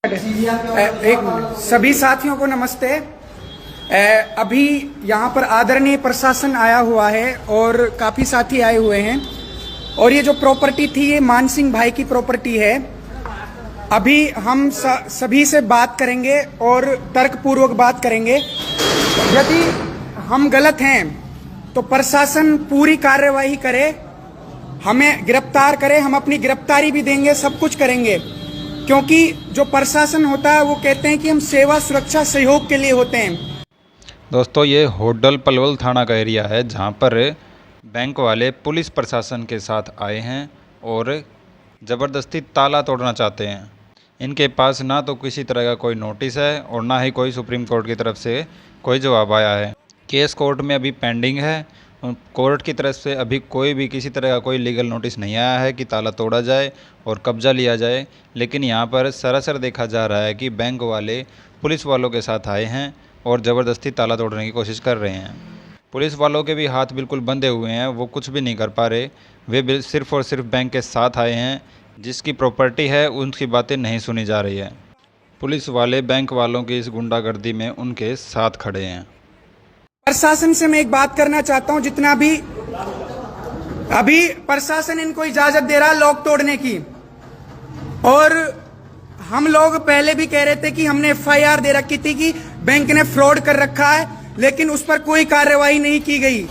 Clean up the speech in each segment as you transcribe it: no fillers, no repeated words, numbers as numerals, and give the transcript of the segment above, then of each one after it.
एक सभी साथियों को नमस्ते। अभी यहाँ पर आदरणीय प्रशासन आया हुआ है और काफ़ी साथी आए हुए हैं और ये जो प्रॉपर्टी थी ये मान सिंह भाई की प्रॉपर्टी है। अभी हम सभी से बात करेंगे और तर्कपूर्वक बात करेंगे। यदि हम गलत हैं तो प्रशासन पूरी कार्यवाही करे, हमें गिरफ्तार करे, हम अपनी गिरफ्तारी भी देंगे, सब कुछ करेंगे, क्योंकि जो प्रशासन होता है वो कहते हैं कि हम सेवा सुरक्षा सहयोग के लिए होते हैं। दोस्तों, ये होडल पलवल थाना का एरिया है जहां पर बैंक वाले पुलिस प्रशासन के साथ आए हैं और ज़बरदस्ती ताला तोड़ना चाहते हैं। इनके पास ना तो किसी तरह का कोई नोटिस है और ना ही कोई सुप्रीम कोर्ट की तरफ से कोई जवाब आया है। केस कोर्ट में अभी पेंडिंग है। कोर्ट की तरफ से अभी कोई भी किसी तरह का कोई लीगल नोटिस नहीं आया है कि ताला तोड़ा जाए और कब्ज़ा लिया जाए। लेकिन यहाँ पर सरासर देखा जा रहा है कि बैंक वाले पुलिस वालों के साथ आए हैं और ज़बरदस्ती ताला तोड़ने की कोशिश कर रहे हैं। पुलिस वालों के भी हाथ बिल्कुल बंधे हुए हैं, वो कुछ भी नहीं कर पा रहे। वे सिर्फ़ और सिर्फ बैंक के साथ आए हैं, जिसकी प्रॉपर्टी है उनकी बातें नहीं सुनी जा रही है। पुलिस वाले बैंक वालों की इस गुंडागर्दी में उनके साथ खड़े हैं। प्रशासन से मैं एक बात करना चाहता हूं, जितना भी अभी प्रशासन इनको इजाजत दे रहा है लॉक तोड़ने की, और हम लोग पहले भी कह रहे थे कि हमने एफआईआर दे रखी थी कि बैंक ने फ्रॉड कर रखा है, लेकिन उस पर कोई कार्रवाई नहीं की गई।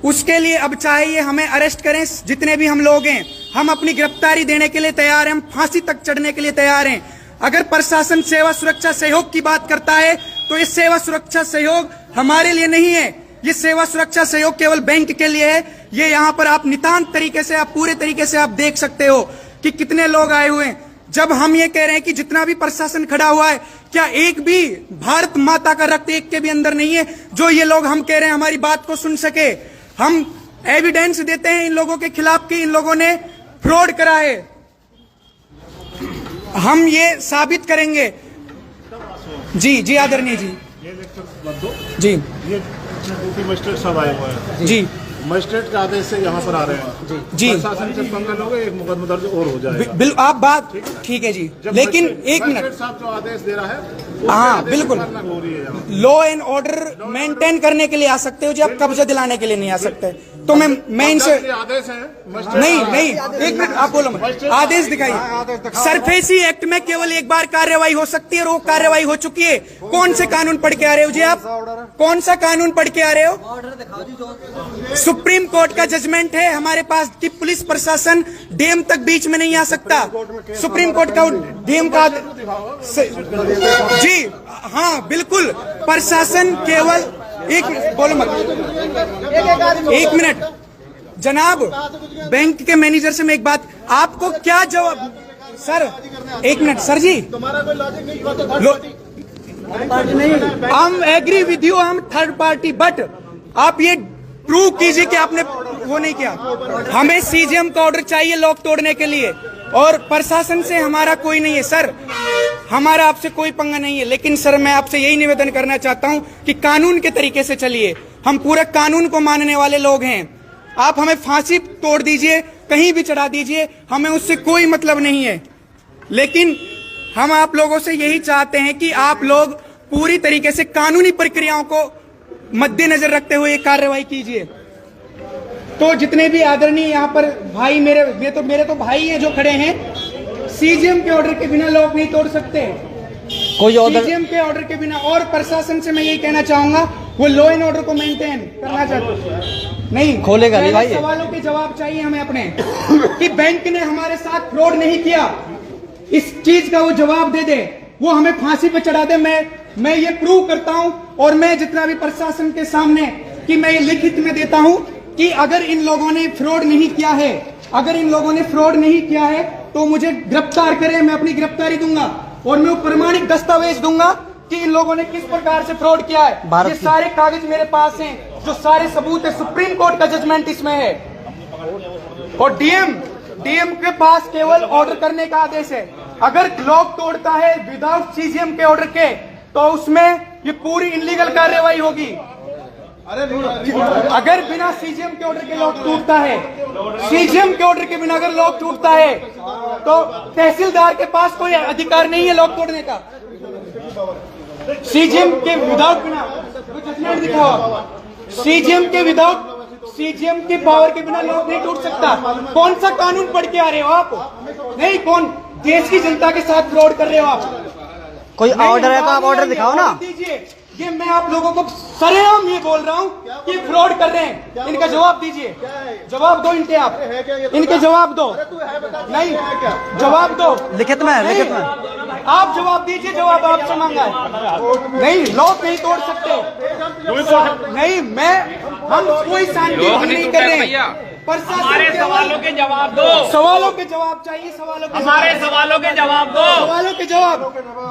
उसके लिए अब चाहिए हमें अरेस्ट करें, जितने भी हम लोग हैं, हम अपनी गिरफ्तारी देने के लिए तैयार हैं, हम फांसी तक चढ़ने के लिए तैयार हैं। अगर प्रशासन सेवा सुरक्षा सहयोग की बात करता है तो ये सेवा सुरक्षा सहयोग हमारे लिए नहीं है, ये सेवा सुरक्षा सहयोग केवल बैंक के लिए है। ये यहाँ पर आप नितांत तरीके से, आप पूरे तरीके से आप देख सकते हो कि कितने लोग आए हुए हैं। जब हम ये कह रहे हैं कि जितना भी प्रशासन खड़ा हुआ है, क्या एक भी भारत माता का रक्त एक के भी अंदर नहीं है जो ये लोग हम कह रहे हैं हमारी बात को सुन सके। हम एविडेंस देते हैं इन लोगों के खिलाफ कि इन लोगों ने फ्रॉड करा है, हम ये साबित करेंगे। जी जी आदरणीय जी, जी ये मजिस्ट्रेट सब आए हुए हैं जी, मजिस्ट्रेट के आदेश से यहाँ पर आ रहे हैं जी। प्रशासन से पंगा लोगे, एक मुकदमा दर्ज और हो जाएगा। बिल्कुल आप बात ठीक है जी, लेकिन एक मिनट साहब जो आदेश दे रहा है, हाँ बिल्कुल, हो रही है लॉ एंड ऑर्डर मेंटेन करने के लिए आ सकते हो जी, आप कब्जा दिलाने के लिए नहीं आ सकते। तो मैं इनसे आदेश है नहीं, एक मिनट आप बोलो, आदेश दिखाइए। सरफेसी एक्ट में केवल एक बार कार्रवाई हो सकती है और वो कार्रवाई हो चुकी है। कौन से कानून पढ़ के आ रहे हो जी आप, कौन सा कानून पढ़ के आ रहे हो? सुप्रीम कोर्ट का जजमेंट है हमारे पास कि पुलिस प्रशासन डीएम तक बीच में नहीं आ सकता। सुप्रीम कोर्ट का डीएम का जी हाँ बिल्कुल, प्रशासन केवल एक बोलो मत, एक मिनट जनाब, बैंक के मैनेजर से मैं एक बात, आपको क्या जवाब सर, एक मिनट सर जी, हम एग्री विद यू, हम थर्ड पार्टी, बट आप ये प्रूव कीजिए कि आपने वो नहीं किया। हमें सीजीएम का ऑर्डर चाहिए लॉक तोड़ने के लिए, और प्रशासन से हमारा कोई नहीं है सर, हमारा आपसे कोई पंगा नहीं है। लेकिन सर मैं आपसे यही निवेदन करना चाहता हूं कि कानून के तरीके से चलिए, हम पूरे कानून को मानने वाले लोग हैं। आप हमें फांसी तोड़ दीजिए, कहीं भी चढ़ा दीजिए, हमें उससे कोई मतलब नहीं है, लेकिन हम आप लोगों से यही चाहते हैं कि आप लोग पूरी तरीके से कानूनी प्रक्रियाओं को मद्देनजर रखते हुए कार्रवाई कीजिए। तो जितने भी आदरणीय यहाँ पर भाई, मेरे तो भाई है जो खड़े हैं, सीजीएम के ऑर्डर के बिना लॉक नहीं तोड़ सकते, कोई ऑर्डर, सीजीएम के ऑर्डर के बिना। और प्रशासन से मैं यही कहना चाहूंगा, वो लॉ एंड ऑर्डर को मेंटेन करना चाहते नहीं, खोलेगा नहीं भाई। सवालों के जवाब चाहिए हमें अपने कि बैंक ने हमारे साथ फ्रॉड नहीं किया, इस चीज का वो जवाब दे दे, वो हमें फांसी पे चढ़ा दे। मैं ये प्रूव करता हूं, और मैं जितना भी प्रशासन के सामने कि मैं ये लिखित में देता हूं कि अगर इन लोगों ने फ्रॉड नहीं किया है, अगर इन लोगों ने फ्रॉड नहीं किया है तो मुझे गिरफ्तार करें, मैं अपनी गिरफ्तारी दूंगा और मैं प्रमाणिक दस्तावेज दूंगा कि इन लोगों ने किस प्रकार से फ्रॉड किया है। ये सारे कागज मेरे पास हैं, जो सारे सबूत है, सुप्रीम कोर्ट का जजमेंट इसमें है, और डीएम के पास केवल ऑर्डर करने का आदेश है। अगर लॉक तोड़ता है विदाउट सीजीएम के ऑर्डर के, तो उसमें ये पूरी इलीगल कार्रवाई होगी। अगर बिना सीजीएम के ऑर्डर के लॉक टूटता है, सीजीएम के ऑर्डर के बिना अगर लॉक टूटता है तो तहसीलदार के पास कोई अधिकार नहीं है लॉक तोड़ने का। सीजीएम के विदाउट बिना जजमेंट दिखाओ, सीजीएम के पावर के बिना लॉक नहीं टूट सकता। कौन सा कानून पढ़ के आ रहे हो आप? नहीं, कौन देश की जनता के साथ फ्रॉड कर रहे हो आप? कोई ऑर्डर है तो आप ऑर्डर दिखाओ ना। दीजिए, ये मैं आप लोगों को सरेआम ये बोल रहा हूँ कि फ्रॉड कर रहे हैं। इनका जवाब दीजिए, जवाब दो इनके, आप इनके जवाब दो। नहीं, जवाब दो लिखित में, लिखित में आप जवाब दीजिए, जवाब आपसे मांगा है। नहीं, लॉक नहीं तोड़ सकते। नहीं, हम कोई शांति नहीं कर रहे हैं। हमारे सवालों के जवाब दो। सवालों के जवाब चाहिए, सवालों के हमारे सवालों के जवाब दो। सवालों के जवाब।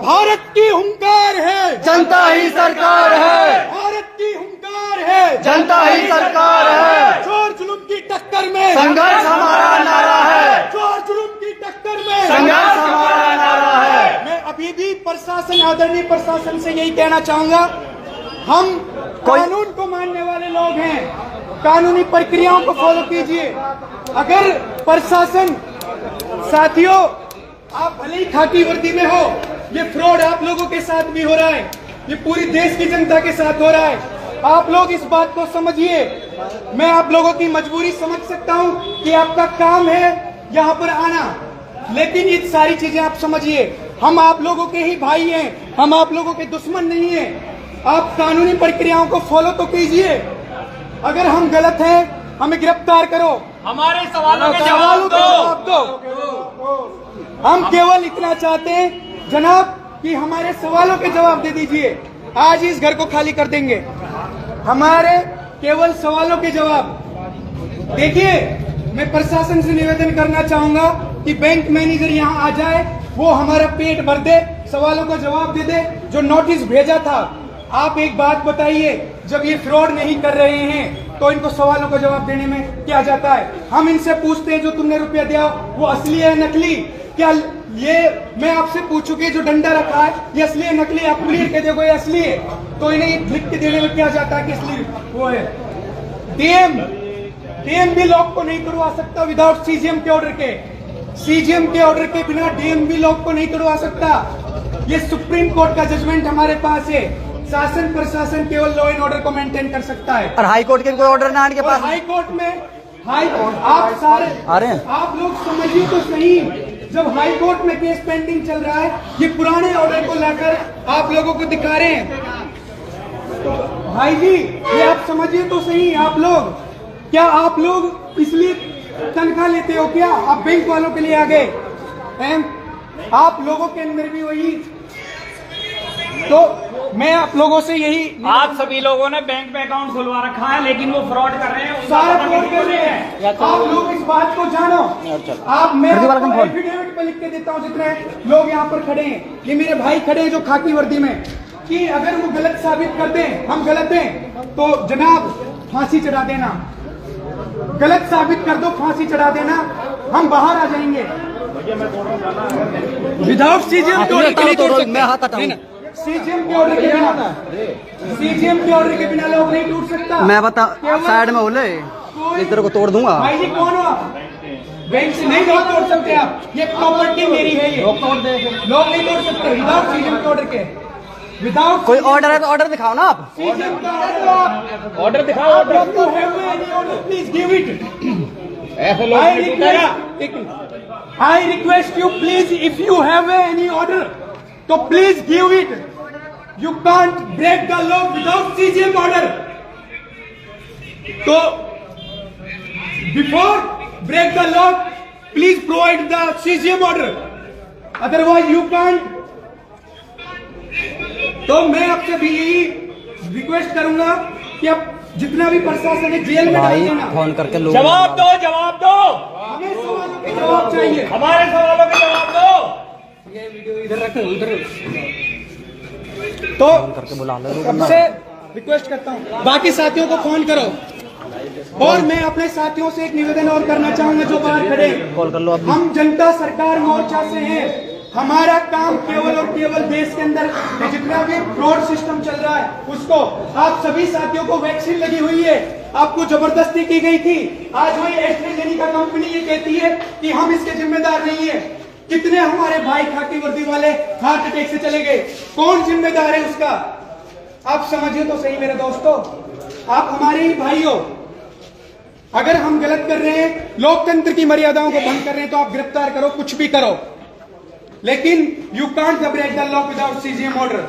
भारत की हुंकार है, जनता ही सरकार है। भारत की हुंकार है, जनता ही सरकार है। चोर जुल्म की टक्कर में संघर्ष हमारा नारा है। चोर जुल्म की टक्कर में संघर्ष हमारा नारा है। मैं अभी भी प्रशासन, आदरणीय प्रशासन से यही कहना चाहूंगा, हम कानून को मानने वाले लोग हैं, कानूनी प्रक्रियाओं को फॉलो कीजिए। अगर प्रशासन, साथियों, आप भले ही खाकी वर्दी में हो, ये फ्रॉड आप लोगों के साथ भी हो रहा है, ये पूरी देश की जनता के साथ हो रहा है। आप लोग इस बात को समझिए। मैं आप लोगों की मजबूरी समझ सकता हूं कि आपका काम है यहाँ पर आना, लेकिन ये सारी चीजें आप समझिए। हम आप लोगों के ही भाई हैं, हम आप लोगों के दुश्मन नहीं हैं। आप कानूनी प्रक्रियाओं को फॉलो तो कीजिए। अगर हम गलत हैं, हमें गिरफ्तार करो, हमारे सवालों के सवालों जवाब के दो। जवाब दो। हम केवल इतना चाहते हैं जनाब कि हमारे सवालों के जवाब दे दीजिए। आज इस घर को खाली कर देंगे, हमारे केवल सवालों के जवाब। देखिए, मैं प्रशासन से निवेदन करना चाहूंगा कि बैंक मैनेजर यहाँ आ जाए, वो हमारा पेट भर दे, सवालों का जवाब दे दे। जो नोटिस भेजा था, आप एक बात बताइए, जब ये फ्रॉड नहीं कर रहे हैं तो इनको सवालों का जवाब देने में क्या जाता है? हम इनसे पूछते हैं जो तुमने रुपया दिया वो असली है नकली? क्या ये मैं आपसे पूछूं कि जो डंडा रखा है ये असली है नकली? आप क्लियर कह दोगे ये असली है, तो इन्हें लिख के देने में क्या जाता है कि असली वो है? डीएम भी लॉक को नहीं तोड़वा सकता विदाउट सीजीएम के ऑर्डर के। सीजीएम के ऑर्डर के बिना डीएम भी लॉक को नहीं तोड़वा सकता। ये सुप्रीम कोर्ट का जजमेंट हमारे पास है। शासन प्रशासन केवल लॉ एंड ऑर्डर को मेंटेन कर सकता है। और हाई कोर्ट के कोई ऑर्डर ना आने के पास। हाई कोर्ट में आप सारे आ रहे हैं, आप लोग समझिए तो सही। जब हाई कोर्ट में केस पेंडिंग चल रहा है, ये पुराने ऑर्डर को लाकर आप लोगों को दिखा रहे हैं। भाई जी, ये आप समझिए तो सही। आप लोग, क्या आप लोग इसलिए तनख्वाह लेते हो क्या? आप बैंक वालों के लिए आ गए हैं? आप लोगों के अंदर भी वही। तो मैं आप लोगों से यही, आप सभी लोगों ने बैंक में अकाउंट खुलवा रखा है, लेकिन वो फ्रॉड कर रहे हैं, सारा फ्रॉड कर रहे हैं। आप लोग इस बात को जानो। आप, मैं एफिडेविट पे लिख के देता हूँ जितने लोग यहाँ पर खड़े हैं, ये मेरे भाई खड़े हैं जो खाकी वर्दी में, कि अगर वो गलत साबित कर दें, हम गलत हैं, तो जनाब फांसी चढ़ा देना। गलत साबित कर दो, फांसी चढ़ा देना, हम बाहर आ जाएंगे। विदाउट सीजीएम के ऑर्डर, मैं हाथ हटाऊं। सीजीएम के ऑर्डर के बिना, सीजीएम के ऑर्डर के बिना लोग नहीं टूट सकता। मैं बता, साइड में बोले, इधर को तोड़ दूंगा। भाई जी, कौन हो आप? बैंक से नहीं लोग तोड़ सकते आप, ये प्रॉपर्टी मेरी है। ये लोग नहीं तोड़ सकते विदाउट सीजीएम के ऑर्डर के। विदाउट कोई ऑर्डर है तो ऑर्डर दिखाओ ना आप। सीजीएम का ऑर्डर दिखाओ। Please give it. I request you, please, if you have any order, so please give it. You can't break the law without CGM order. So, before break the law, please provide the CGM order. Otherwise, you can't. तो मैं आपसे भी यही request करूंगा कि आप जितना भी प्रशासन है जेल में डाल देना। फोन करके लोग जवाब दो, जवाब दो। हमें सवालों के जवाब चाहिए। हमारे सवालों के जवाब दो। ये वीडियो इधर रखो, उधर। तो करके बुला लो। सबसे रिक्वेस्ट करता हूँ, बाकी साथियों को फोन करो। और मैं अपने साथियों से एक निवेदन और करना चाहूंगा जो बाहर खड़े हैं। कॉल कर लो अभी। हम जनता सरकार मोर्चा से हैं, हमारा काम केवल और केवल देश के अंदर जितना भी फ्रॉड सिस्टम चल रहा है उसको, आप सभी साथियों को वैक्सीन लगी हुई है, आपको जबरदस्ती की गई थी। आज वही एस्ट्राजेनेका कंपनी ये कहती है कि हम इसके जिम्मेदार नहीं है। कितने हमारे भाई खाकी वर्दी वाले हार्ट अटैक से चले गए, कौन जिम्मेदार है उसका? आप समझिए तो सही मेरे दोस्तों, आप हमारे ही भाई हो। अगर हम गलत कर रहे हैं, लोकतंत्र की मर्यादाओं को भंग कर रहे हैं, तो आप गिरफ्तार करो, कुछ भी करो, लेकिन you can't break the law without CGM order.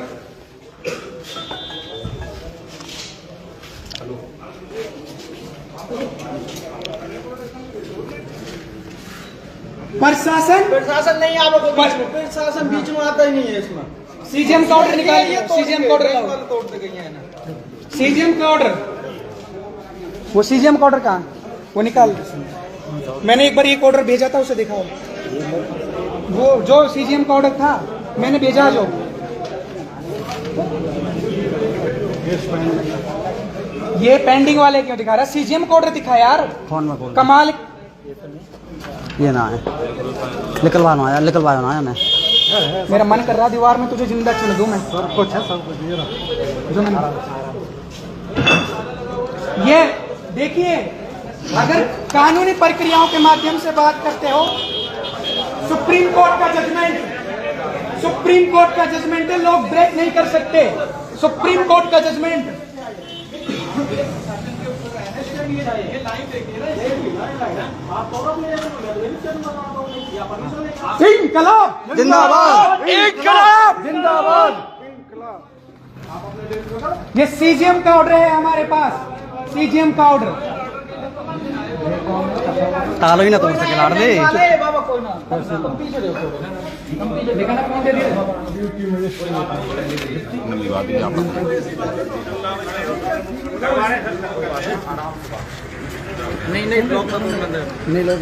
प्रशासन नहीं आ रहा, प्रशासन बीच में आता ही नहीं है इसमें। सीजीएम का ऑर्डर निकालिए, सीजीएम का ऑर्डर लाओ, तोड़ते गई है ना सीजीएम का ऑर्डर। वो सीजीएम का ऑर्डर कहाँ? वो निकाल। मैंने एक बार एक ऑर्डर भेजा था, उसे दिखाओ। वो जो सीजीएम का ऑर्डर था मैंने भेजा, जो ये पेंडिंग वाले क्यों दिखा रहा? सीजीएम का ऑर्डर दिखा यार, फोन में बोल। कमाल। ये ना है, निकलवाना है, निकलवाना है। मैं मेरा मन कर रहा दीवार में तुझे जिंदा चुन दूं मैं। सब कुछ है, सब कुछ जो मैंने ये देखिए, अगर कानूनी प्रक्रियाओं के माध्यम से बात करते हो, सुप्रीम कोर्ट का जजमेंट, सुप्रीम कोर्ट का जजमेंट है, लोग ब्रेक नहीं कर सकते। सुप्रीम कोर्ट का जजमेंट। इनकलाब जिंदाबाद, इनकलाब जिंदाबाद। ये सीजीएम का ऑर्डर है हमारे पास, सीजीएम का ऑर्डर। तालो ही ना तोड़ सके लाड़ दे। बाबा कोई ना, देखा ना फोन दे दिया। नहीं ब्लॉक नहीं लोग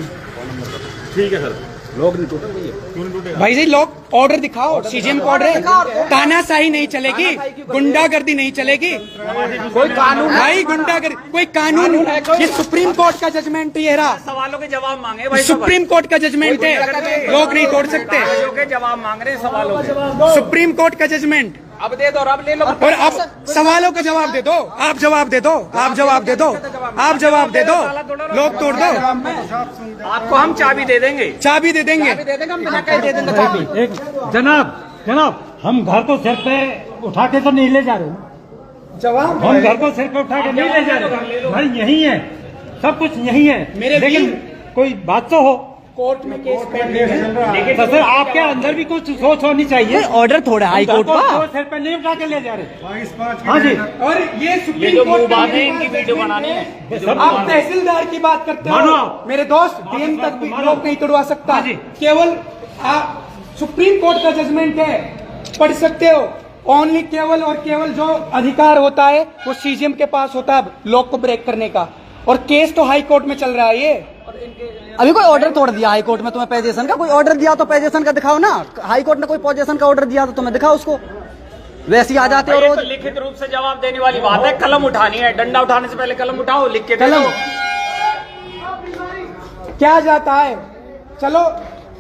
ठीक है सर, लोग नहीं टूटे क्यों नहीं टूटे? भाई जी लोग ऑर्डर दिखाओ, सीजीएम का ऑर्डर है। तानाशाही नहीं चलेगी, गुंडागर्दी नहीं चलेगी, कोई कानून भाई गुंडागर्दी कोई कानून। ये सुप्रीम कोर्ट का जजमेंट ये रहा, सवालों के जवाब मांगे भाई, सुप्रीम कोर्ट का जजमेंट है, लोग नहीं तोड़ सकते। सवालों के जवाब मांग रहे हैं, सवालों के। सुप्रीम कोर्ट का जजमेंट, अब दे दो, अब ले लो। और अब सवालों का जवाब दे दो, आप जवाब दे दो, आप जवाब दे दो, आप जवाब दे दो, लोग तोड़ दो। आपको हम चाबी दे देंगे, चाबी दे देंगे। हम बिना कहे दे देंगे चाबी। एक जनाब हम घर को सिर पे उठा के तो नहीं ले जा रहे, जवाब हम घर को सिर पे उठा के नहीं ले जा रहे, घर यही है, सब कुछ यही है। मेरे लेकिन कोई बात तो हो, कोर्ट में केस पेंडिंग है। तो सर आपके अंदर भी कुछ सोच होनी चाहिए। ऑर्डर थोड़ा हाई कोर्ट घर का। को सिर पे नहीं उठा के ले जा रहे। हाँ जी, और ये सुप्रीम कोर्ट का इनकी वीडियो बनानी है। आप तहसीलदार की बात करते मानो। हो मेरे दोस्त, डीएम तक भी लोग नहीं तोड़वा सकता। हाँ जी। केवल सुप्रीम कोर्ट का जजमेंट है, पढ़ सकते हो। ओनली केवल और केवल जो अधिकार होता है वो सीजीएम के पास होता है लॉक को ब्रेक करने का, और केस तो हाई कोर्ट में चल रहा है। ये अभी कोई ऑर्डर तोड़ दिया हाई कोर्ट में तुम्हें, पोजीशन का कोई ऑर्डर दिया तो पोजीशन का दिखाओ ना। हाई कोर्ट ने कोई पोजीशन का ऑर्डर दिया तो तुम्हें दिखाओ उसको, वैसे ही आ जाते हो ये रोज। तो लिखित रूप से जवाब देने वाली बात है, कलम उठानी है, डंडा उठाने से पहले कलम उठाओ, लिख के दे कलम दो। क्या जाता है? चलो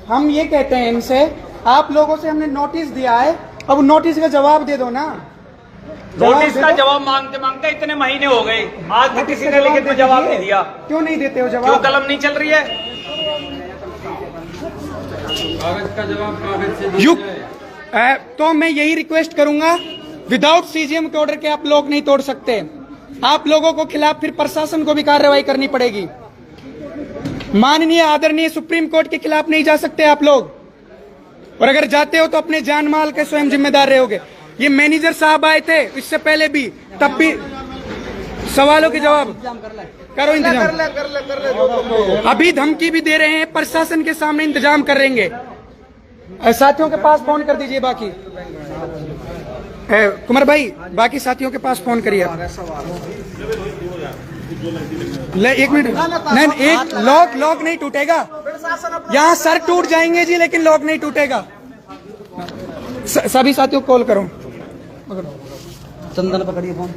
हम ये कहते हैं इनसे, आप लोगों से हमने नोटिस दिया है, अब नोटिस का जवाब दे दो ना। नोटिस दे का दो। जवाब मांगते मांगते इतने महीने हो गए, आज तक किसी ने लिखित में जवाब नहीं दिया। क्यों नहीं देते हो क्यों जवाब? कलम नहीं चल रही है? यू तो मैं यही रिक्वेस्ट करूंगा, विदाउट सीजीएम के ऑर्डर के आप लोग नहीं तोड़ सकते। आप लोगों को खिलाफ फिर प्रशासन को भी कार्रवाई करनी पड़ेगी। माननीय आदरणीय सुप्रीम कोर्ट के खिलाफ नहीं जा सकते आप लोग, और अगर जाते हो तो अपने जान माल के स्वयं जिम्मेदार रहोगे। ये मैनेजर साहब आए थे इससे पहले भी, तब भी सवालों के जवाब करो, इंतजाम कर ले अभी धमकी भी दे रहे हैं, प्रशासन के सामने इंतजाम करेंगे। साथियों के पास फोन कर दीजिए, बाकी कुमार भाई बाकी साथियों के पास फोन करिए। ले एक मिनट, नहीं एक लॉक नहीं टूटेगा, यहाँ सर टूट जाएंगे जी, लेकिन लॉक नहीं टूटेगा। सभी साथियों को कॉल करो। चंदन पकड़िए फोन।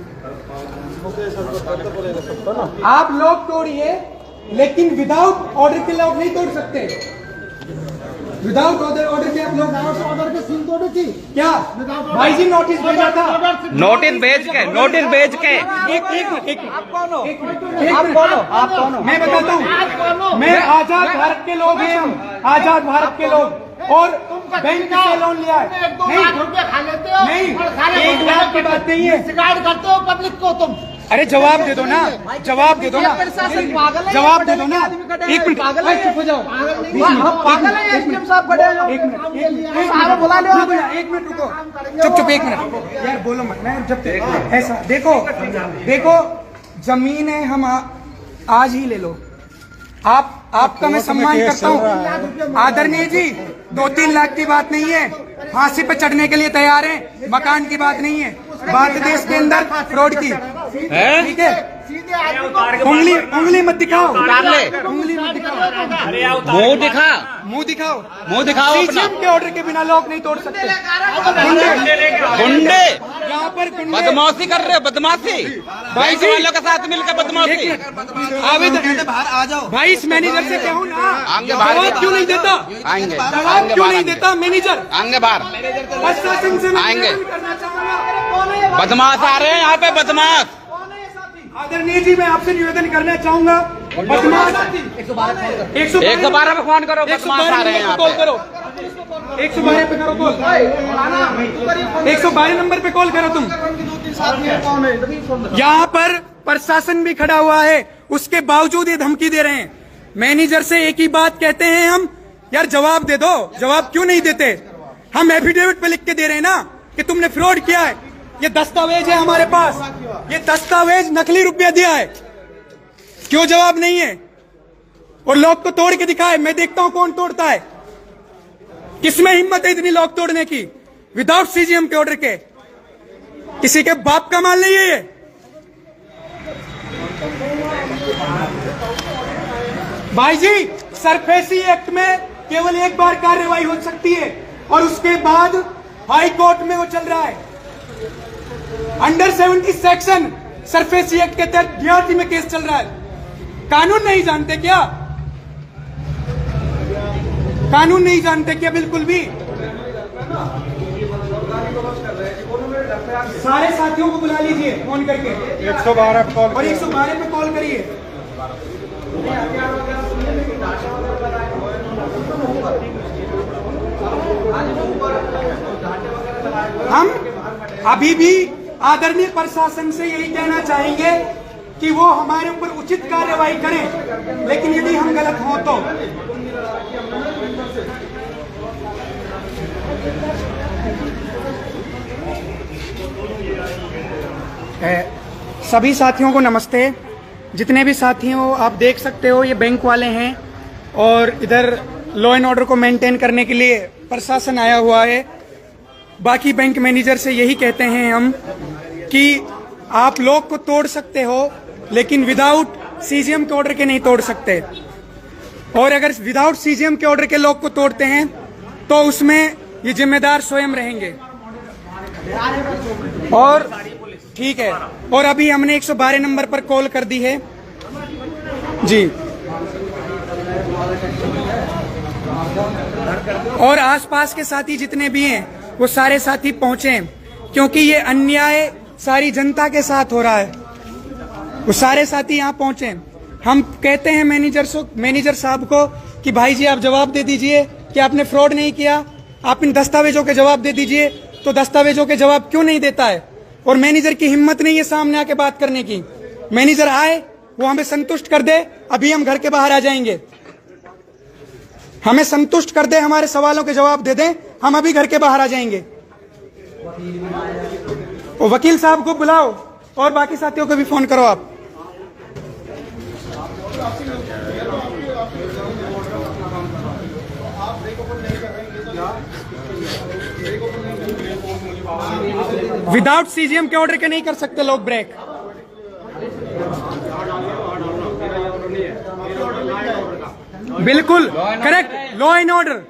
आप लोग तोड़िए, लेकिन विदाउट ऑर्डर के लॉक नहीं तोड़ सकते। विदाउट ऑर्डर के आप लोग ऑर्डर के सील तोड़ी थी क्या भाई जी नोटिस भेजा था? नोटिस भेज के आप कौन हो? मैं बताता हूँ, मैं आजाद भारत के लोग हैं, हम आजाद भारत के लोग, और बैंक से लोन लिया है। एक 2 लाख रुपए खा लेते हो नहीं, और सारे 1 लाख की बात नहीं है। शिकायत करते हो पब्लिक को तुम। अरे जवाब दे दो ना, जवाब दे दो ना, जवाब दे दो ना। एक मिनट चुप हो जाओ, पागल है एसडीएम साहब खड़े हैं। एक मिनट बुला लो, 1 मिनट रुको, चुप 1 मिनट यार, बोलो मत। मैं जब ऐसा देखो जमीन है, हम आज ही ले लो। आपका मैं सम्मान करता हूँ आदरणीय जी, 2-3 लाख की बात नहीं है, फांसी पे चढ़ने के लिए तैयार हैं, मकान की बात नहीं है, बात देश के अंदर फ्रॉड की, ठीक है? उंगली मत दिखाओ, उंगली मत दिखाओ, मुंह दिखाओ। सीजीएम के ऑर्डर के बिना लोग नहीं तोड़ सकते। गुंडे यहाँ पर बदमाशी कर रहे हो, बदमाशी भाई जी वालों के साथ मिलकर बदमाशी। आवेदन बाहर आ जाओ भाई, इस मैनेजर से कहूँ ना, आएंगे बाहर। जवाब क्यों नहीं देता? आएंगे जवाब क्यों नहीं देता मैनेजर? आएंगे बाहर, प्रशासन से मैं आएंगे। निवेदन करना चाहूंगा। बदमाश आ रहे हैं यहाँ पे, बदमाश। आदरणीय जी, मैं आपसे निवेदन करना चाहूंगा, बदमाश 112 पे फोन करो, बदमाश आ रहे हैं यहाँ कॉल पे। करो, 112 पे करो कॉल, 112 नंबर पे कॉल करो तुम। यहाँ पर प्रशासन भी खड़ा हुआ है, उसके बावजूद ये धमकी दे रहे हैं। मैनेजर से एक ही बात कहते हैं हम, यार जवाब दे दो। जवाब क्यों नहीं देते? हम एफिडेविट पे लिख के दे रहे हैं ना कि तुमने फ्रॉड किया है, ये दस्तावेज है हमारे पास, ये दस्तावेज नकली रुपया दिया है, क्यों जवाब नहीं है? और लोग को तोड़ के दिखाए, मैं देखता हूं कौन तोड़ता है। किसमें हिम्मत है इतनी लोग तोड़ने की विदाउट सीजीएम के ऑर्डर के? किसी के बाप का माल नहीं है ये। भाई जी, सरफेसी एक्ट में केवल एक बार कार्रवाई हो सकती है और उसके बाद हाई कोर्ट में वो चल रहा है। अंडर 70 सेक्शन सरफेसी एक्ट के तहत डीआरटी में केस चल रहा है। कानून नहीं जानते क्या? कानून नहीं जानते क्या? बिल्कुल भी। सारे साथियों को बुला लीजिए फोन करके, 112 कॉल और 112 पे कॉल करिए। हम अभी भी आदरणीय प्रशासन से यही कहना चाहेंगे कि वो हमारे ऊपर उचित कार्रवाई करें, लेकिन यदि हम गलत हों तो। सभी साथियों को नमस्ते। जितने भी साथी हो, आप देख सकते हो ये बैंक वाले हैं और इधर लॉ एंड ऑर्डर को मेंटेन करने के लिए प्रशासन आया हुआ है। बाकी बैंक मैनेजर से यही कहते हैं हम कि आप लोग को तोड़ सकते हो, लेकिन विदाउट सीजीएम के ऑर्डर के नहीं तोड़ सकते। और अगर विदाउट सीजीएम के ऑर्डर के लोग को तोड़ते हैं तो उसमें ये जिम्मेदार स्वयं रहेंगे। और ठीक है, और अभी हमने 112 नंबर पर कॉल कर दी है जी। और आसपास के साथी जितने भी हैं वो सारे साथी पहुंचे, क्योंकि ये अन्याय सारी जनता के साथ हो रहा है। वो सारे साथी यहाँ पहुंचे। हम कहते हैं मैनेजर साहब को कि भाई जी आप जवाब दे दीजिए कि आपने फ्रॉड नहीं किया, आप इन दस्तावेजों के जवाब दे दीजिए। तो दस्तावेजों के जवाब क्यों नहीं देता है? और मैनेजर की हिम्मत नहीं है सामने आके बात करने की। मैनेजर आए, वो हमें संतुष्ट कर दे, अभी हम घर के बाहर आ जाएंगे। हमें संतुष्ट कर दे, हमारे सवालों के जवाब दे दें, हम अभी घर के बाहर आ जाएंगे। वो वकील साहब को बुलाओ और बाकी साथियों को भी फोन करो आप। विदाउट सीजीएम के ऑर्डर के नहीं कर सकते लोग ब्रेक। बिल्कुल correct, law and order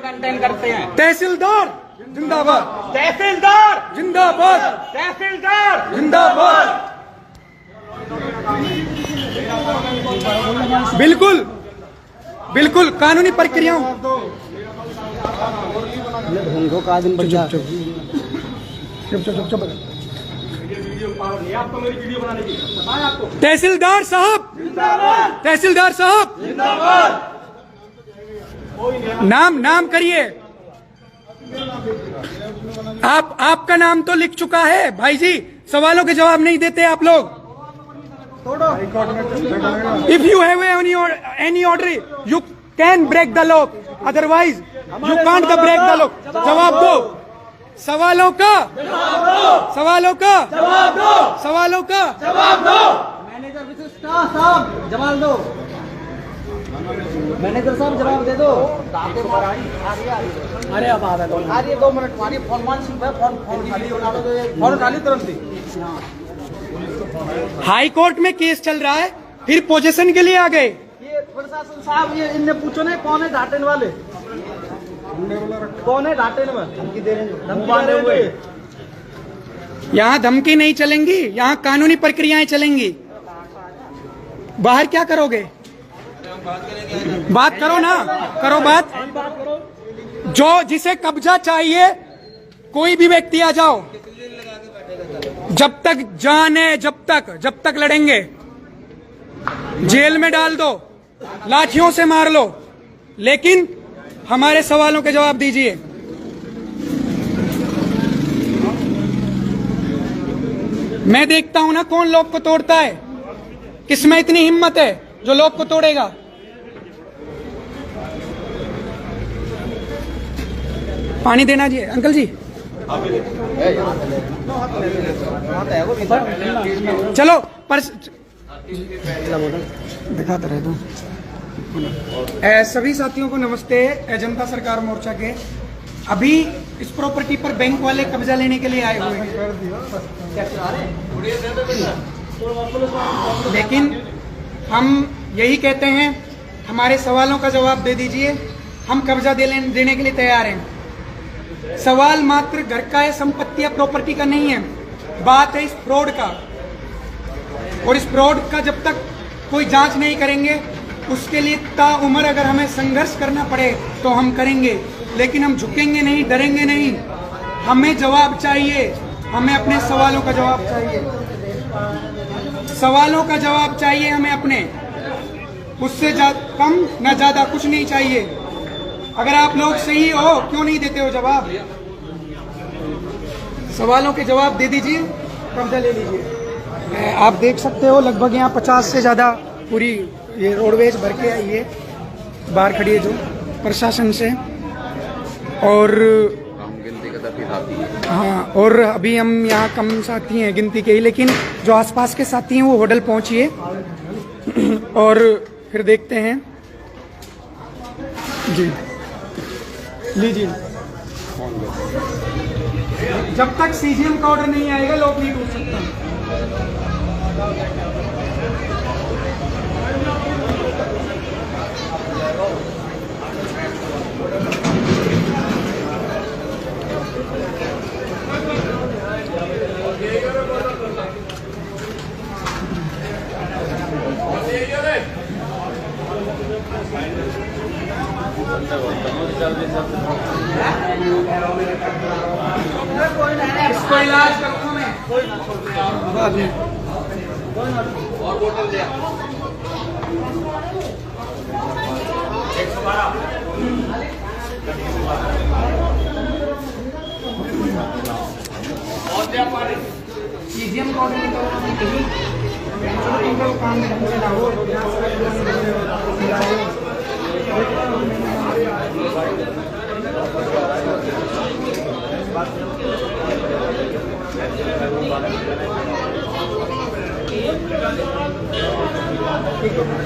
maintain करते हैं। तहसीलदार जिंदाबाद, तहसीलदार जिंदाबाद, तहसीलदार जिंदाबाद। बिल्कुल बिल्कुल कानूनी प्रक्रियाओं ढोंगो का दिन बच्चा तहसीलदार साहब, तहसीलदार साहब, नाम करिए। आपका नाम तो लिख चुका है भाई जी, सवालों के जवाब नहीं देते आप लोग। If you have any order you can break the law, otherwise you can't the break the law. जवाब दो सवालों का, सवालों का जवाब दो, सवालों का जवाब दो। मैनेजर विशिष्ट साहब जवाब दो, मैनेजर साहब जवाब दे दो। अरे अब आ रहे 2 मिनट मारिए, फोन मान फोन खाली बना दो, फोन खाली तुरंत ही। हाई कोर्ट में केस चल रहा है, फिर पोजीशन के लिए आ गए। ये प्रशासन साहब, ये इनने पूछो ना कौन है ढाटेन वाले, कौन है ढाटेन में धमकी दे रहे हुए। यहाँ धमकी नहीं चलेंगी, यहाँ कानूनी प्रक्रियाएं चलेंगी। बाहर क्या करोगे? बात करो ना, करो बात। जो जिसे कब्जा चाहिए कोई भी व्यक्ति आ जाओ, जब तक जान है, जब तक लड़ेंगे। जेल में डाल दो, लाठियों से मार लो, लेकिन हमारे सवालों के जवाब दीजिए। मैं देखता हूं ना कौन लोग को तोड़ता है, किसमें इतनी हिम्मत है जो लोग को तोड़ेगा। पानी देना जी अंकल जी। चलो पर दिखाते रहे तो। सभी साथियों को नमस्ते। जनता सरकार मोर्चा के अभी इस प्रॉपर्टी पर बैंक वाले कब्जा लेने के लिए आए हुए हैं, लेकिन हम यही कहते हैं हमारे सवालों का जवाब दे दीजिए। हम कब्जा देने के लिए तैयार हैं। सवाल मात्र घर का या संपत्ति या प्रॉपर्टी का नहीं है, बात है इस फ्रॉड का। और इस फ्रॉड का जब तक कोई जांच नहीं करेंगे, उसके लिए ताउम्र अगर हमें संघर्ष करना पड़े तो हम करेंगे, लेकिन हम झुकेंगे नहीं, डरेंगे नहीं। हमें जवाब चाहिए, हमें अपने सवालों का जवाब चाहिए, सवालों का जवाब चाहिए हमें अपने। उससे कम न ज्यादा कुछ नहीं चाहिए। अगर आप लोग सही हो, क्यों नहीं देते हो जवाब? सवालों के जवाब दे दीजिए, कब्जा ले लीजिए। आप देख सकते हो लगभग यहाँ 50 से ज्यादा पूरी ये रोडवेज भर के आई है, बाहर खड़ी है जो प्रशासन से। और हाँ, और अभी हम यहाँ कम साथी हैं गिनती के ही, लेकिन जो आसपास के साथी हैं वो होटल पहुंचिए और फिर देखते हैं जी। लीजिए, जब तक सीजीएम का ऑर्डर नहीं आएगा लोग नहीं टूट सकते। इसको इलाज करूंगा मैं बाद में। और बोतल दिया 112 और दिया पानी। सीजीएम का ऑर्डर निकालना कहीं चलो काम में ढंग से ना हो।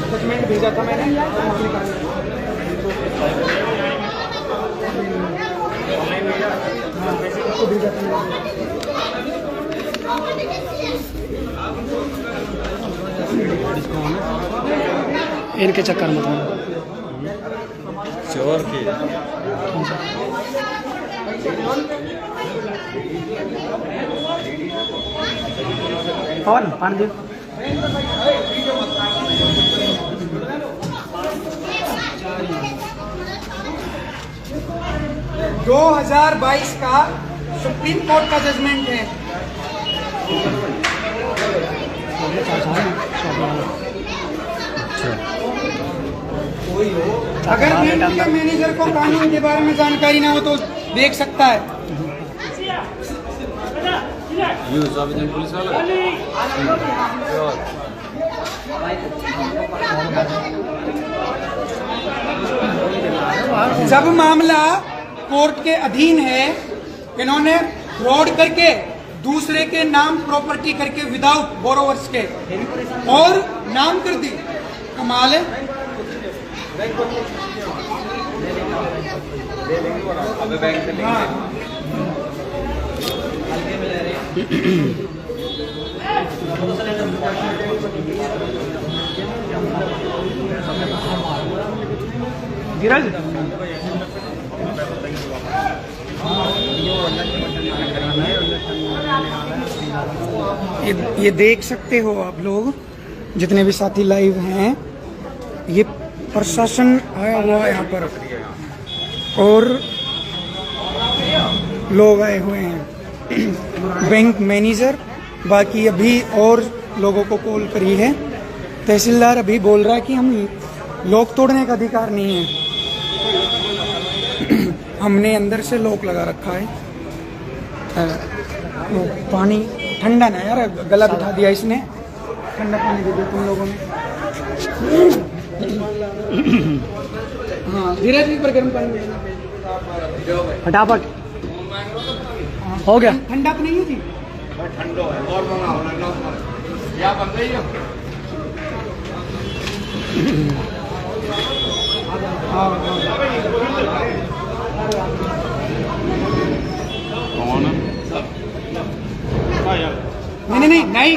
डॉक्यूमेंट भेजा था मैंने, भेजा था। इनके चक्कर में चोर की कौन पानी दे। 2022 का सुप्रीम कोर्ट का जजमेंट है। अगर बैंक के मैनेजर को कानून के बारे में जानकारी ना हो तो देख सकता है। जब मामला कोर्ट के अधीन है, इन्होंने फ्रॉड करके दूसरे के नाम प्रॉपर्टी करके विदाउट बोरोवर्स के और नाम कर दी। कमाल है। धीरज, ये देख सकते हो आप लोग, जितने भी साथी लाइव हैं, ये प्रशासन आया हुआ है यहाँ पर और लोग आए हुए हैं, बैंक मैनेजर, बाकी अभी और लोगों को कॉल करी है। तहसीलदार अभी बोल रहा है कि हम लॉक तोड़ने का अधिकार नहीं है, हमने अंदर से लॉक लगा रखा है। पानी ठंडा ना यार, गला बिठा दिया इसने, ठंडा पानी दे दिया तुम लोगों ने। हाँ धीरज जी, पर गर्म पानी फटाफट हो गया। ठंडा तो नहीं है जी? नहीं,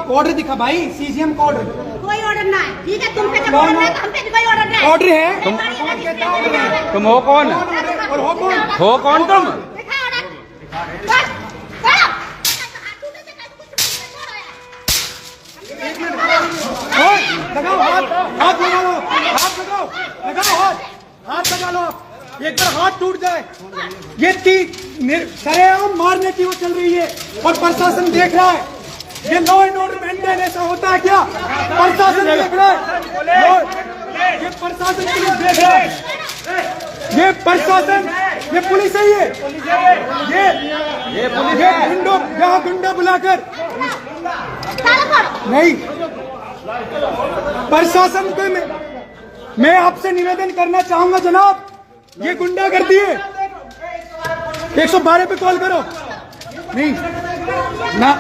ऑर्डर दिखा भाई, सीजीएम का ऑर्डर। कोई ऑर्डर ना है, ठीक है, तुम पे जब ऑर्डर है तो हम पे भी कोई ऑर्डर नहीं है। ऑर्डर है। तुम हो कौन? और हो कौन? हो कौन तुम? दिखा ऑर्डर। बस चलो। लगाओ हाथ लगा लो, हाथ लगाओ, हाथ लगा लो आप। एक बार हाथ टूट जाए, ये सरेआम मारने की वो चल रही है और प्रशासन देख रहा है। ये लॉ एंड ऑर्डर मेंटेन ऐसा होता है क्या? प्रशासन देख रहा है, ये प्रशासन पुलिस देख रहा है, ये प्रशासन, ये पुलिस है, ये गुंडों, यहाँ गुंडा बुलाकर नहीं, प्रशासन को मैं आपसे निवेदन करना चाहूंगा जनाब, ये गुंडा कर दिए। 112 पे कॉल करो। नहीं ना,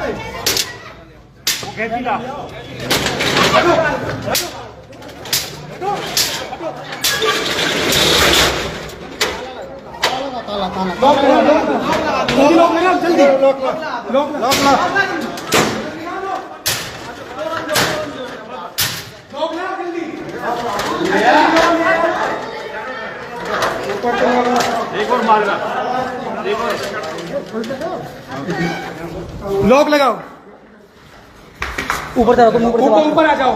जल्दी एक और मारना, लॉक लगाओ, ऊपर जाओ, तुम ऊपर आ जाओ।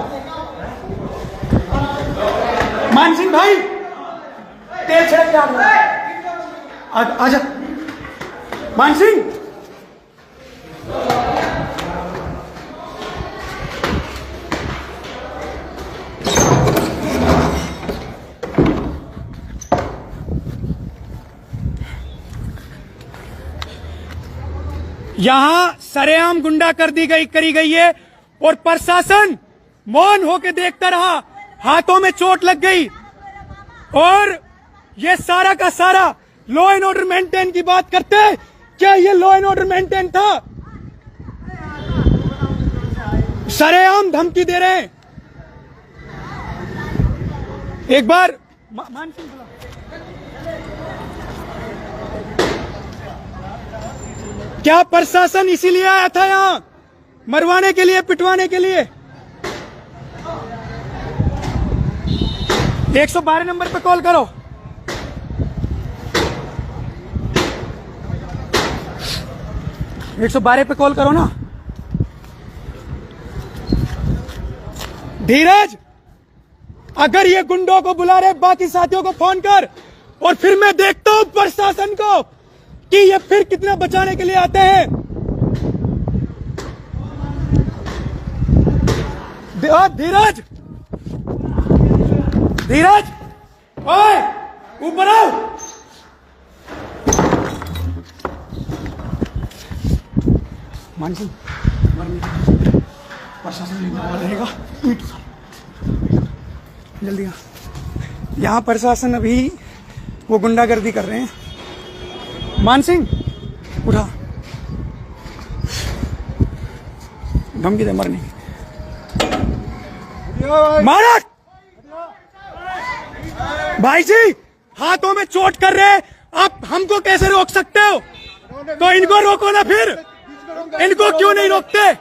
मान सिंह भाई, तेल छिड़क के आजा। मान सिंह, यहां सरेआम गुंडा कर करी गई है और प्रशासन मौन होकर देखता रहा, हाथों में चोट लग गई। और ये सारा का सारा लॉ एंड ऑर्डर मेंटेन की बात करते हैं क्या? ये लॉ एंड ऑर्डर मेंटेन था? सरेआम धमकी दे रहे हैं। एक बार मान सिंह, क्या प्रशासन इसीलिए आया था यहां? मरवाने के लिए, पिटवाने के लिए? 112 नंबर पे कॉल करो। एक 112 पे कॉल करो ना। धीरज, अगर ये गुंडों को बुला रहे, बाकी साथियों को फोन कर, और फिर मैं देखता हूं प्रशासन को कि ये फिर कितना बचाने के लिए आते हैं। धीरज, धीरज, ओए ऊपर आओ। मान सिंह, प्रशासन लेने वाला रहेगा, जल्दी आ। यहाँ प्रशासन अभी वो गुंडागर्दी कर रहे हैं। मान सिंह उठा, धमकी दे मरने की। महाराज भाई जी हाथों में चोट कर रहे हैं, आप हमको कैसे रोक सकते हो? तो इनको रोको ना, फिर इनको क्यों नहीं रोकते?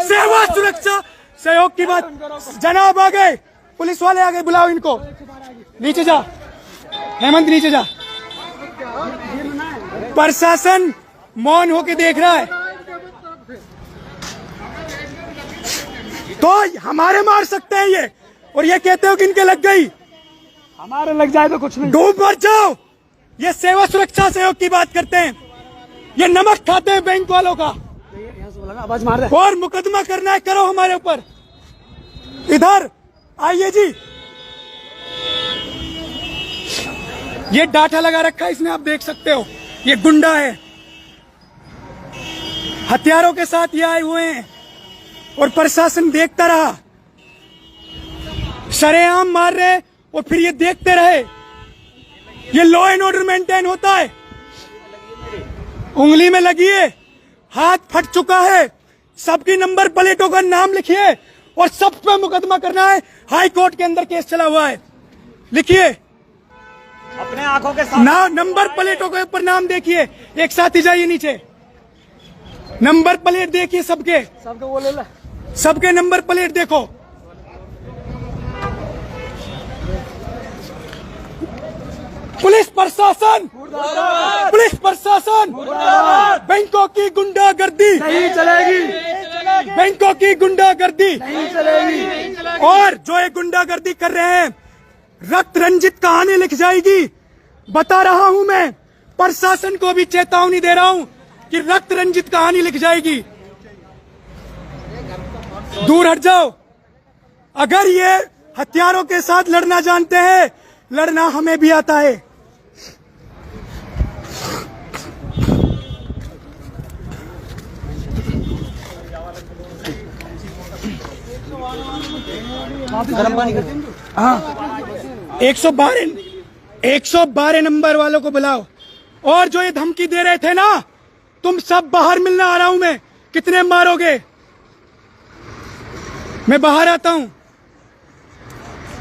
सेवा सुरक्षा सहयोग की बात। जनाब आ गए, पुलिस वाले आ गए, बुलाओ इनको। नीचे जा हेमंत, नीचे जा। प्रशासन मौन होके देख रहा है, तो हमारे मार सकते हैं ये, और ये कहते हो कि इनके लग गई। हमारे लग जाए तो कुछ नहीं, डूब मर जाओ। ये सेवा सुरक्षा सहयोग की बात करते हैं, ये नमक खाते हैं बैंक वालों का। आवाज मार रहे हैं। और मुकदमा करना है, करो हमारे ऊपर। इधर आइए जी, ये डाटा लगा रखा है इसने, आप देख सकते हो। ये गुंडा है, हथियारों के साथ ये आए हुए हैं, और प्रशासन देखता रहा। शरेआम मार रहे और फिर ये देखते रहे। ये लॉ एंड ऑर्डर मेंटेन होता है। उंगली में लगी है, हाथ फट चुका है, सबकी नंबर प्लेटों का नाम लिखिए और सब पे मुकदमा करना है। हाई कोर्ट के अंदर केस चला हुआ है, लिखिए अपने आंखों के सामने ना, नंबर प्लेटों के ऊपर नाम देखिए। एक साथ ही जाइए नीचे, नंबर प्लेट देखिए सबके, सबके नंबर प्लेट देखो। पुलिस प्रशासन, पुलिस प्रशासन, बैंकों की गुंडागर्दी नहीं चलेगी, बैंकों की गुंडागर्दी नहीं चलेगी। और जो ये गुंडागर्दी कर रहे हैं, रक्त रंजित कहानी लिख जाएगी। बता रहा हूं मैं, प्रशासन को भी चेतावनी दे रहा हूं कि रक्त रंजित कहानी लिख जाएगी। दूर हट जाओ। अगर ये हथियारों के साथ लड़ना जानते हैं, लड़ना हमें भी आता है। गर्म पानी कर। हाँ, 112 नंबर वालों को बुलाओ। और जो ये धमकी दे रहे थे ना, तुम सब बाहर मिलना आ रहा हूं मैं, कितने मारोगे? मैं बाहर आता हूं।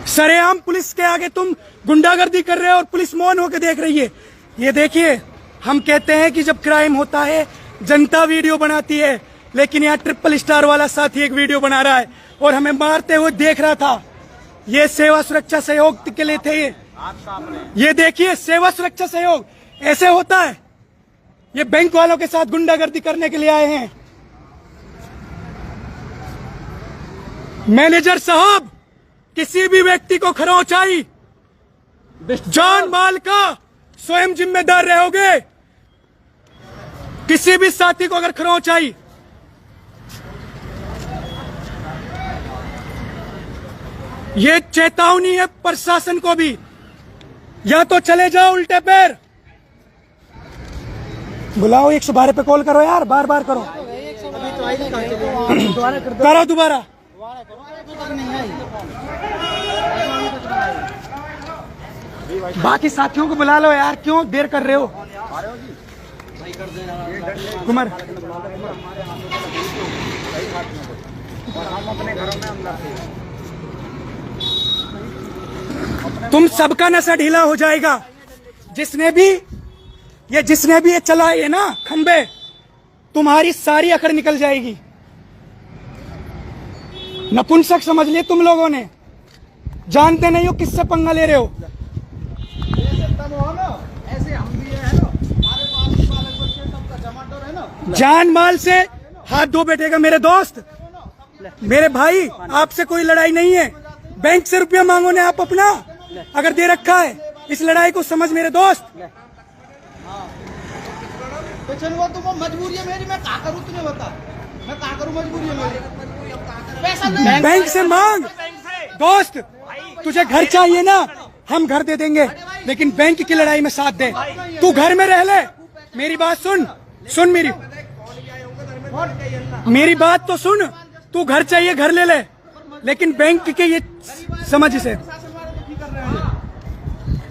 सरेआम पुलिस के आगे तुम गुंडागर्दी कर रहे हो और पुलिस मौन होकर देख रही है। ये देखिए, हम कहते हैं कि जब क्राइम होता है जनता वीडियो बनाती है, लेकिन यहाँ ट्रिपल स्टार वाला साथी एक वीडियो बना रहा है और हमें मारते हुए देख रहा था। ये सेवा सुरक्षा सहयोग के लिए थे। ये देखिए, सेवा सुरक्षा सहयोग ऐसे होता है। ये बैंक वालों के साथ गुंडागर्दी करने के लिए आए हैं। मैनेजर साहब, किसी भी व्यक्ति को खरोंचाई, जान माल का स्वयं जिम्मेदार रहोगे। किसी भी साथी को अगर खरोंचाई, ये चेतावनी है प्रशासन को भी। या तो चले जाओ उल्टे पैर। बुलाओ, 112 पे कॉल करो यार, बार बार करो। करो दोबारा। बाकी साथियों को बुला लो यार, क्यों देर कर रहे हो? कुमार, तुम सबका नशा ढीला हो जाएगा। जिसने भी ये चलाए है ना खंबे, तुम्हारी सारी अकड़ निकल जाएगी। नपुंसक समझ लिए तुम लोगों ने, जानते नहीं हो किससे पंगा ले रहे हो। जान माल से हाथ धो बैठेगा मेरे दोस्त, मेरे भाई। आपसे कोई लड़ाई नहीं है। बैंक से रुपया मांगो ने आप अपना, अगर दे रखा है इस लड़ाई को समझ मेरे दोस्त। तो चल वो तो मजबूरी है मेरी, मैं क्या करूँ तुझे बता, मैं क्या करूँ, मजबूरी है मेरी। पैसा नहीं बैंक से मांग दोस्त, तुझे घर चाहिए ना, हम घर दे देंगे, लेकिन बैंक की लड़ाई में साथ दे। तू घर में रह ले, मेरी बात सुन, सुन मेरी बात तो सुन। तू घर चाहिए घर ले ले, लेकिन बैंक के ये समझ इसे।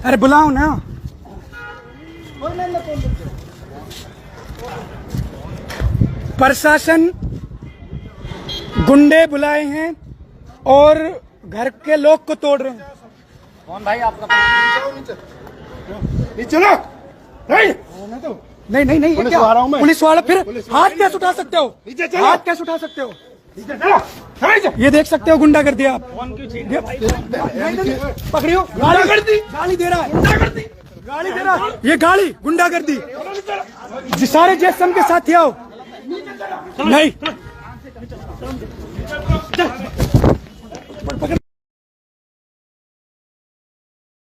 अरे बुलाओ ना। प्रशासन गुंडे बुलाए हैं और घर के लोग को तोड़ रहे हैं। कौन भाई आपका? चलो नहीं नहीं नहीं, पुलिस वाला हूं मैं। पुलिस वाला फिर हाथ कैसे उठा सकते हो? हाथ कैसे उठा सकते हो? ये देख सकते हो गुंडागर्दी आप। पकड़ियो, गाली दे रहा है, गाली दे रहा है, ये गाली गुंडागर्दी। सारे जेएसएम के साथ ही आओ। नहीं